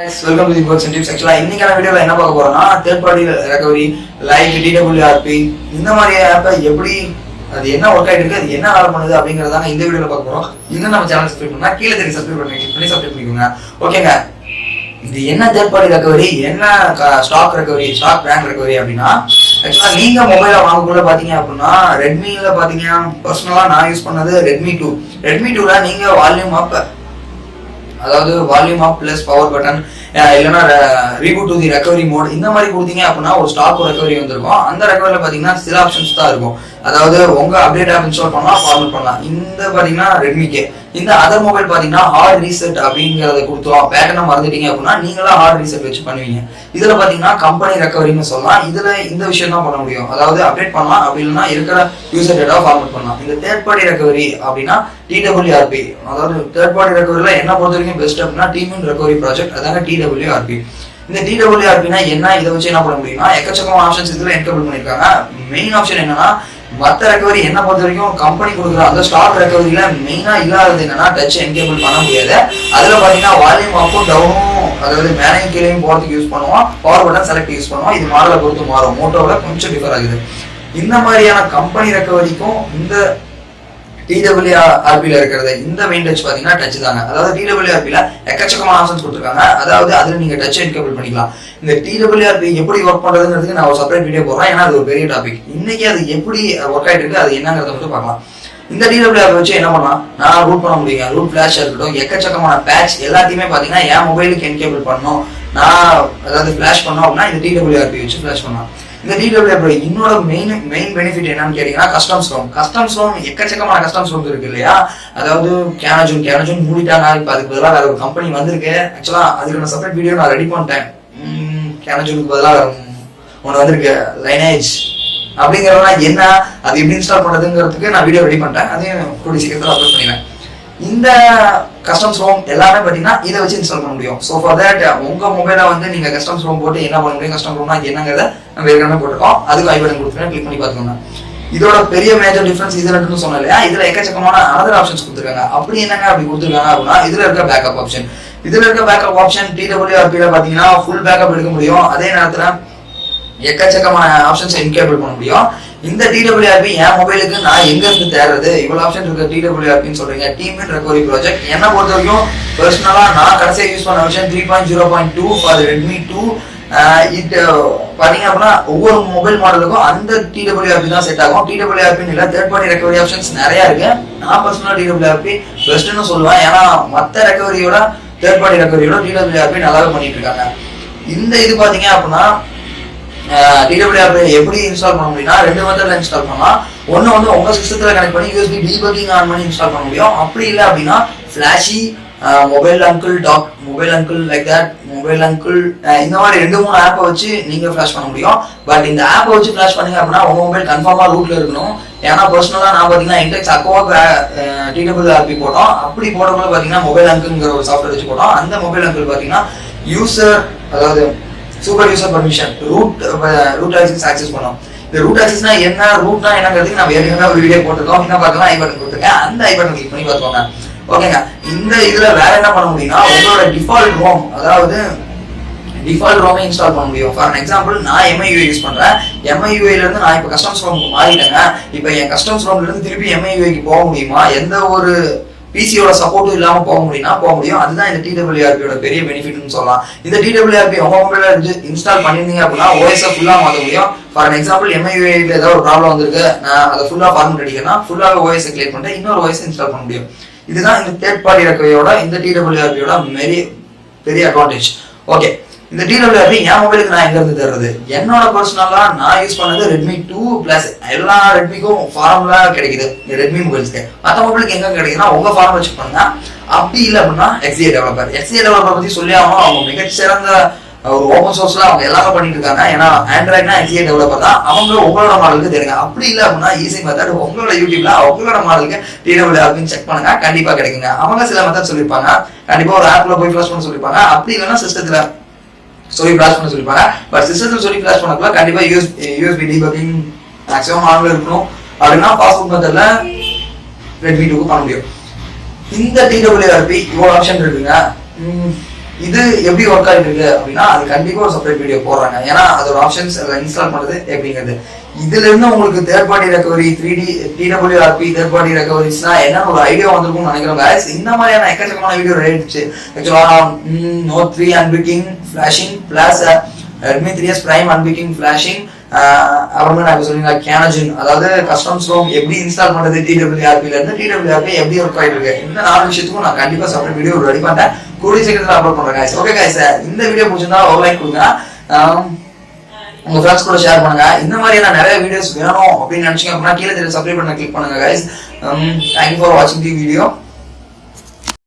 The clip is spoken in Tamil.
Welcome to the codes and tips. ஆக்சுவலா இன்னைக்கான வீடியோல என்ன பார்க்க போறோம்னா third party recovery like DWRP இந்த மாதிரி ஆப்பை எப்படி அது என்ன ஒர்க் ஆயிட்டு இருக்கு, அது என்ன வேலை பண்ணுது அப்படிங்கறதாங்க இந்த வீடியோல பார்க்க போறோம். இன்னும் நம்ம சேனல் சப்ஸ்கிரைப் பண்ணா கீழே தெரிய சப்ஸ்கிரைப் பண்ணி சப்ஸ்கிரைப் பண்ணிக்கோங்க. ஓகேங்க, இது என்ன தேர்ட் பார்ட்டி ரெக்கவரி, என்ன stock recovery, stock brand recovery அப்படின்னா ஆக்சுவலா நீங்க மொபைல வாங்கக்குள்ள பாத்தீங்க அப்படின்னா ரெட்மில பாத்தீங்க, பர்சனலா நான் யூஸ் பண்ணது ரெட்மி 2ல நீங்க வால்யூம் அப், அதாவது volume up plus power button இல்லைன்னா reboot to the recovery mode இந்த மாதிரி கொடுத்தீங்க அப்படின்னா ஒரு ஸ்டாக் ரெக்கவரி வந்திருக்கும். அந்த ரெக்கவரியில பாத்தீங்கன்னா சில ஆப்ஷன்ஸ் தான் இருக்கும். அதாவது உங்க அப்டேட் ஆப் இன்ஸ்டால் பண்ணலாம், ஃபார்மேட் பண்ணலாம். இந்த பாத்தீங்கன்னா ரெட்மிக்கு. இந்த அதர் மொபைல் பாத்தீங்கன்னா ஹார்ட் ரீசெட் அப்படிங்கறத கொடுத்தோம், பேட்டர்னை மறந்துட்டீங்க அப்படின்னா நீங்களா ஹார்ட் ரீசெட் வச்சு பண்ணுவீங்க. இதுல பாத்தீங்கன்னா கம்பெனி ரெக்கவரின்னு சொல்லலாம். இதுல இந்த விஷயம் தான் பண்ண முடியும், அதாவது அப்டேட் பண்ணலாம், அப்படி இல்லைன்னா இருக்கிற யூசர் டேட்டா ஃபார்மேட் பண்ணலாம். இந்த தேர்ட் பார்ட்டி ரெக்கவரி அப்படின்னா DWRP, அதாவது தேர்ட் பார்ட்டி ரெக்கவரியில என்ன பொறுத்த வரைக்கும் பெஸ்ட் அப்படின்னா டீம் ரெக்கவரி ப்ராஜெக்ட், அதாங்க DWRP. இந்த DWRPனா என்ன, இதை வச்சு என்ன பண்ண முடியும்னா எக்கச்சக்கமான ஆப்ஷன்ஸ் இதுல என்கேபிள் பண்ணிருக்காங்க. மெயின் ஆப்ஷன் என்னன்னா மற்ற ரெக்கவரி என்ன பொறுத்த வரைக்கும் கம்பெனி கொடுக்குற அந்த ஸ்டாக் ரெக்கவரியில மெயினா இல்லாதது என்னன்னா டச் என்கேபிள் பண்ண முடியாது. அதுல பாத்தீங்கன்னா வால்யூம் அப்பும் டவுனும், அதாவது மேலே கீழையும் போறதுக்கு யூஸ் பண்ணுவோம், பவர் பட்டன் செலக்ட் யூஸ் பண்ணுவோம். இது மாடலை பொறுத்து மாறும், மோட்டோல கொஞ்சம் டிஃபர் ஆகுது. இந்த மாதிரியான கம்பெனி ரெக்கவரிக்கும் இந்த DWRP இருக்கிறது இந்த மெயின் டச் பாத்தீங்கன்னா டச் தாங்க. அதாவது DWRP எக்கச்சக்கமான ஆப்ஷன்ஸ் கொடுத்துருக்காங்க. அதாவது அதுல நீங்க டச் என்கேபிள் பண்ணிக்கலாம். இந்த DWRP எப்படி ஒர்க் பண்றதுங்கிறதுக்கு நான் ஒரு செப்பரேட் வீடியோ போடுறேன், ஏன்னா அது ஒரு பெரிய டாபிக். இன்னைக்கு அது எப்படி ஒர்க் ஆயிட்டு இருக்கு, அது என்னங்கிறத மட்டும் பார்க்கலாம். இந்த DWRP வச்சு என்ன பண்ணலாம், நான் ரூட் பண்ண முடியுங்க. ரூட் ஃபிளாஷ் இருக்கட்டும், எக்கச்சக்கமான பேட்ச் எல்லாத்தையுமே பாத்தீங்கன்னா என் மொபைலுக்கு என்கேபிள் பண்ணணும், நான் அதாவது ஃபிளாஷ் பண்ணோம் அப்படின்னா இந்த DWRP வச்சு ஃபிளாஷ் பண்ணலாம். இந்த DWRP இன்னோட மெயின் பெனிஃபிட் என்னன்னு கேட்டீங்கன்னா கஸ்டம்ஸ் ரோம் எக்கச்சக்கமான கஸ்டம்ஸ் ரோம் இருக்கு இல்லையா. அதாவது கேனஜூன் மூடிட்டாங்க, இப்போ அதுக்கு பதிலாக வேற ஒரு கம்பெனி வந்திருக்கு. ஆக்சுவலா அதுக்கு நான் செப்பரேட் வீடியோ நான் ரெடி பண்ணிட்டேன். கேனஜூனுக்கு பதிலாக ஒன்று வந்திருக்கு, லைனேஜ் அப்படிங்கிறதுனா என்ன, அது எப்படி இன்ஸ்டால் பண்ணுறதுங்கிறதுக்கு நான் வீடியோ ரெடி பண்ணிட்டேன். அதையும் கூடிய சீக்கிரத்தில் அப்லோட் பண்ணிடுறேன். இந்த கஸ்டம்ஸ் ரோம் எல்லாமே பாத்தீங்கன்னா இதை வச்சு இன்ஸ்டால் பண்ண முடியும். ஸோ ஃபார் தட் உங்க மொபைல வந்து நீங்க கஸ்டம்ஸ் ரோம் போட்டு என்ன பண்ண முடியும், கஸ்டம் ரோம்னா என்னங்கிறத நம்ம ஏற்கனவே போட்டிருக்கோம். அதுக்கு ஐ பட்டன் கொடுத்துருக்கேன், கிளிக் பண்ணி பார்த்துக்கோங்க. இதோட பெரிய மேஜர் டிஃபரன்ஸ் இதுல இருக்குன்னு சொன்னேன் இல்லையா, இதுல எக்கச்சக்கமான அதர் ஆப்ஷன்ஸ் கொடுத்துருக்காங்க. அப்படி என்னங்க அப்படி கொடுத்துருக்காங்க அப்படின்னா இதுல இருக்க பேக்கப் ஆப்ஷன், DWRP பாத்தீங்கன்னா ஃபுல் பேக்கப் எடுக்க முடியும். அதே நேரத்துல எக்கச்சக்கமான ஆப்ஷன்ஸ் என்கேபிள் பண்ண முடியும். இந்த DWRP என் மொபைலுக்கு நான் எங்க இருந்து தேடுறது, இவ்வளவு ஆப்ஷன் இருக்கு DWRPன்னு சொல்றீங்க. டீம் ரெக்கவரி ப்ராஜெக்ட் என்ன பொறுத்த வரைக்கும் பர்சனலா நான் கடைசியா யூஸ் பண்ண விஷயம் 3.0.2 ஃபார் ரெட்மி 2. இது பாத்தீங்க அப்படின்னா ஒவ்வொரு மொபைல் மாடலுக்கும் அந்த DWRP தான் செட் ஆகும். DWRP இல்ல தேர்ட் பார்ட்டி ரெக்கவரி ஆப்ஷன்ஸ் நிறைய இருக்கு. நான் பர்சனலா DWRP பெஸ்ட்னு சொல்லுவேன், ஏன்னா மற்ற ரெக்கவரியோட தேர்ட் பார்ட்டி ரெக்கவரியோட DWRP நல்லாவே பண்ணிட்டு இருக்காங்க. இந்த இது பாத்தீங்க அப்படின்னா DWRP எப்படி இன்ஸ்டால் பண்ண முடியும்னா ரெண்டு மெத்தட்ல இன்ஸ்டால் பண்ணலாம். ஒன்னு வந்து உங்க சிஸ்டத்துல கனெக்ட் பண்ணி USB டீபக்கிங் ஆன் பண்ணி இன்ஸ்டால் பண்ண முடியும். அப்படி இல்லை அப்படின்னா flashy mobile uncle like that mobile uncle இந்த மாதிரி 2-3 ஆப்பை வச்சு நீங்க ஃபிளாஷ் பண்ண முடியும். பட் இந்த ஆப்பை வச்சு ஃபிளாஷ் பண்ணீங்க அப்படின்னா உங்க மொபைல் கன்ஃபார்மா ரூட்ல இருக்கணும். ஏன்னா பர்சனலா நான் பாத்தீங்கன்னா இன்டெக்ஸ் அக்கோவா DWRP போட்டோம். அப்படி போடும்போது பாத்தீங்கன்னா மொபைல் அங்கிள்ங்கிற ஒரு சாஃப்ட்வேர் வச்சு போட்டோம். அந்த மொபைல் அங்கிள் பாத்தீங்கன்னா யூசர், அதாவது super user permission root access பண்ணோம். இந்த ரூட் ஆக்சஸ்னா என்ன, ரூட்னா என்னங்கிறதுக்கு நம்ம ஏற்கனவே ஒரு வீடியோ போட்டிருக்கோம். என்ன பார்க்கலாம், ஐ பட்டன் கொடுத்துருக்கேன், அந்த ஐ பட்டன் கிளிக் பண்ணி பார்த்துக்கோங்க. ஓகேங்க, இந்த இதுல வேற என்ன பண்ண முடியும்னா உங்களோட டிஃபால்ட் ரோம், அதாவது டிஃபால்ட் ரோமை இன்ஸ்டால் பண்ண முடியும். ஃபார் எக்ஸாம்பிள் நான் MIUI யூஸ் பண்றேன். MIUI ல இருந்து நான் இப்போ கஸ்டம்ஸ் ரோமுக்கு மாறிட்டேங்க. இப்போ என் கஸ்டம்ஸ் ரோம்ல இருந்து திருப்பி MIUIக்கு போக முடியுமா, எந்த ஒரு பிசியோட சப்போர்ட்டும் இல்லாம போக முடியும். அதுதான் இந்த DWRPயோட பெரிய பெனிஃபிட்னு சொல்லலாம். இந்த DWRP உங்க மொபைல்ல இன்ஸ்டால் பண்ணிருந்தீங்க அப்படின்னா OS ஃபுல்லா மாற்ற முடியும். ஃபார் எக்ஸாம்பிள் MIUI ஏதாவது ஒரு ப்ராப்ளம் வந்திருக்கு, நான் அதை ஃபுல்லா ஃபார்மேட் அடிக்கிறேன்னா ஃபுல்லாக OS கிளியர் பண்ணிட்டு இன்னொரு OS இன்ஸ்டால் பண்ண முடியும். இதுதான் இந்த தேர்ட் பார்ட்டி ரெக்கவரியோட இந்த DWRPயோட பெரிய அட்வான்டேஜ். ஓகே, இந்த DWRP என் மொபைலுக்கு நான் எங்க இருந்து தர்றது, என்னோட பர்சனலா நான் யூஸ் பண்ணது ரெட்மி 2+. எல்லா ரெட்மிக்கும் ஃபார்முலா கிடைக்குது ரெட்மி மொபைல்ஸ்க்கு. மற்ற மொபைலுக்கு எங்க கிடைக்குதுன்னா உங்க ஃபார்ம் வச்சு பண்ணுங்க. அப்படி இல்லை அப்படின்னா XDA டெவலப்பர் பத்தி சொல்லி அவங்க மிகச்சிறந்த ஒரு ஓப்பன் சோர்ஸ்ல அவங்க எல்லாமே பண்ணிட்டு இருக்காங்க. ஏன்னா ஆண்ட்ராய்ட்னா XDA டெவலப்பர் தான். அவங்க உங்களோட மாடலுக்கு தெரியுங்க. அப்படி இல்லை அப்படின்னா ஈஸி மெத்தட் உங்களோட யூடியூப்ல உங்களோட மாடலுக்கு DWRP செக் பண்ணுங்க, கண்டிப்பா கிடைக்குங்க. அவங்க சில மெத்தட் சொல்லியிருப்பாங்க, கண்டிப்பா ஒரு ஆப்ல போய் ஃபிளாஷ் பண்ண சொல்லியிருப்பாங்க. அப்படி இல்லைன்னா சிஸ்டத்துல சொல்லி ஃபிளாஷ் பண்ண சொல்லிப்பாங்க. பட் சிஸ்டத்தில் சொல்லி ஃபிளாஷ் பண்ணக்குள்ள கண்டிப்பா USB டீபக்கிங் மேக்ஸிமம் ஆன்ல இருக்கணும். அப்படின்னா பாஸ்போர்ட் மெத்தட்ல ரெட்மி 2க்கு பண்ண முடியும். இந்த DWRP இவ்வளவு ஆப்ஷன் இருக்குங்க. இது எப்படி ஒர்க் ஆகிட்டு இருக்கு அப்படின்னா அது கண்டிப்பா ஒரு செப்பரேட் வீடியோ போடுறாங்க. ஏன்னா அதோட ஆப்ஷன்ஸ் இன்ஸ்டால் பண்றது எப்படிங்கிறது. இதுல இருந்து உங்களுக்கு third party recovery 3D TWRP third party ரெக்கவரிஸ்னா என்ன ஒரு ஐடியா வந்திருக்கும்னு நினைக்கிறோம் guys. இந்த மாதிரியான எக்கச்சக்கமான வீடியோ ரெடிச்சு ஆக்சுவலா Note 3 unbricking flashing plus Redmi 3S Prime unbricking flashing அப்புறமா நான் சொல்லுங்க கேனஜின் அதாவது கஸ்டம்ஸ் ரோம் எப்படி இன்ஸ்டால் பண்றது TWRP-ல இருந்து TWRP எப்படி ஒர்க் ஆயிட்டு இருக்கு இந்த 4 விஷயத்துக்கும் நான் கண்டிப்பா செப்பரேட் வீடியோ ரெடி பண்ணிட்டேன். கூடிய சீக்கிரத்துல அப்லோட் பண்றேன் guys. ஓகே guys, இந்த வீடியோ பிடிச்சிருந்தா ஒரு லைக் கொடுங்க, உங்க ஃப்ரெண்ட்ஸ் கூட ஷேர் பண்ணுங்க. இந்த மாதிரியான நிறைய வீடியோஸ் வேணும் அப்படின்னு நினைச்சீங்க அப்படின்னா கீழே சப்ஸ்கிரைப் பண்ண கிளிக் பண்ணுங்க guys. Thank you for watching the video.